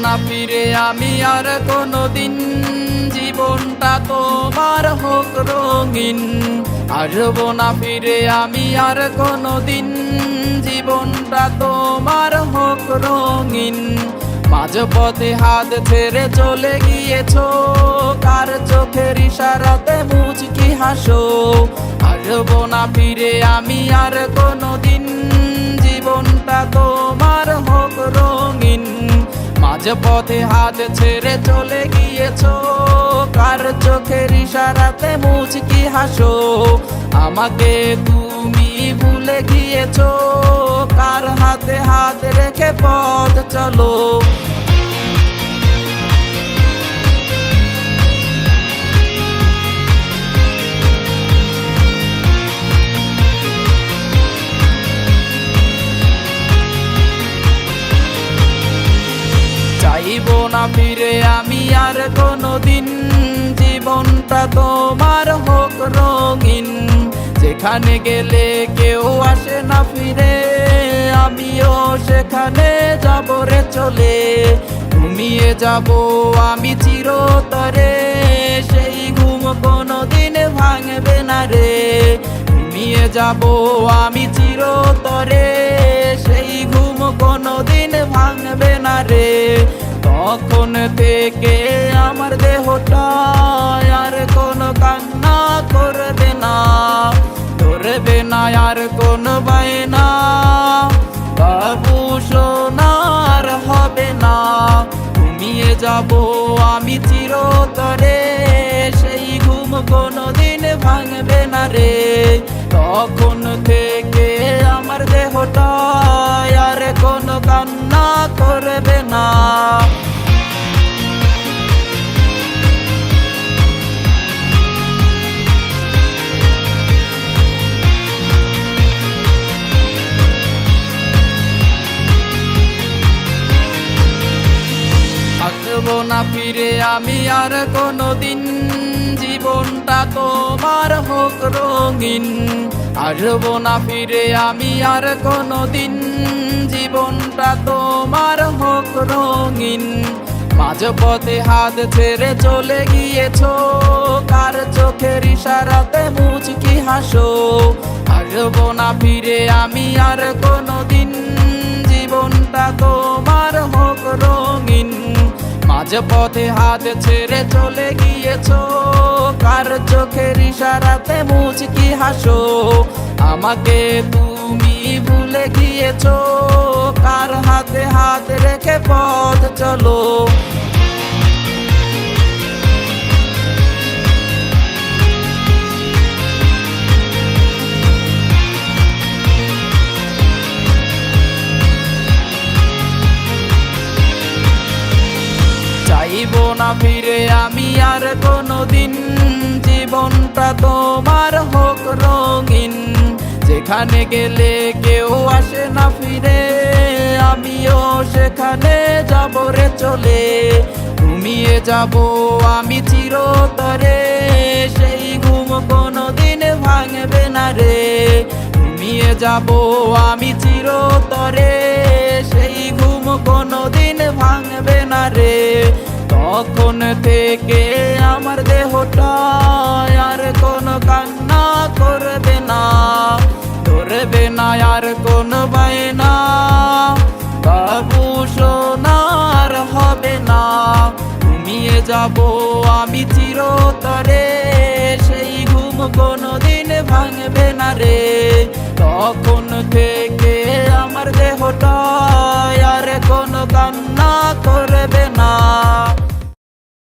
না ফিরে আমি আর কোনোদিন, জীবনটা তোমার হোক রঙিন। আসবো না ফিরে আমি আর কোনোদিন, জীবনটা তোমার হোক রঙিন। মাঝপথে হাত ছেড়ে চলে গিয়েছো, কার চোখের ইশারাতে মুচকি হাসো। আসবো না ফিরে আমি আর কোনোদিন, জীবনটা তোমার হোক রঙিন। মাঝপথে হাত ছেড়ে চলে গিয়েছো, কার চোখের ইশারাতে মুচকি হাসো। আমাকে তুমি ভুলে গিয়েছো, কার হাতে হাত রেখে পথ চলো। চাইবো না ফিরে আমি আর কোনোদিন, জীবনটা তোমার হোক রঙিন। যেখানে গেলে কেউ আসে না ফিরে, আমিও সেখানে যাব রে চলে। ঘুমিয়ে যাব আমি চিরতরে, সেই ঘুম কোনোদিন ভাঙবে না রে। ঘুমিয়ে যাব আমি চিরতরে, সেই ঘুম কোনোদিন ভাঙবে না রে। তখন থেকে আমার দেহটা আর কোনো কান্না করবে না, ধরবে না আর কোনো বায়না। বাবু সোনার হবে না, ঘুমিয়ে যাব আমি চিরতরে, সেই ঘুম কোনোদিন ভাঙবে না রে। তখন থেকে আমার দেহটা আর কোনো কান্না করবে না। আসবো না ফিরে আমি আর কোনোদিন, জীবনটা তোমার হোক রঙিন। আসবো না ফিরে আমি আর কোনোদিন, জীবনটা তোমার হোক রঙিন। মাঝপথে হাত ছেড়ে চলে গিয়েছো, কার চোখের ইশারাতে মুচকি হাসো। আসবো না ফিরে আমি আর কোনোদিন, জীবনটা তোমার হোক রঙিন। মাঝপথে হাত ছেড়ে চলে গিয়েছো, কার চোখের ইশারাতে মুচকি হাসো। আমাকে তুমি ভুলে গিয়েছো, কার হাতে হাত রেখে পথ চলো। চাইবো না ফিরে আমি আর কোনোদিন, জীবনটা তোমার হোক রঙিন। যেখানে গেলে কেউ আসে না ফিরে, আমিও সেখানে যাব রে চলে। ঘুমিয়ে যাব আমি চিরতরে, সেই ঘুম কোনোদিন ভাঙবে না রে। ঘুমিয়ে যাব আমি চিরতরে, সেই ঘুম কোনোদিন ভাঙবে না রে। তখন থেকে আমার দেহটা আর কোনো কান্না করবে না, ধরবে না আর কোনো বায়না। বাবু সোনার হবে না, ঘুমিয়ে যাব আমি চিরতরে, সেই ঘুম কোনোদিন ভাঙবে না রে। তখন থেকে আমার দেহটা আর কোনো কান্না করবে না।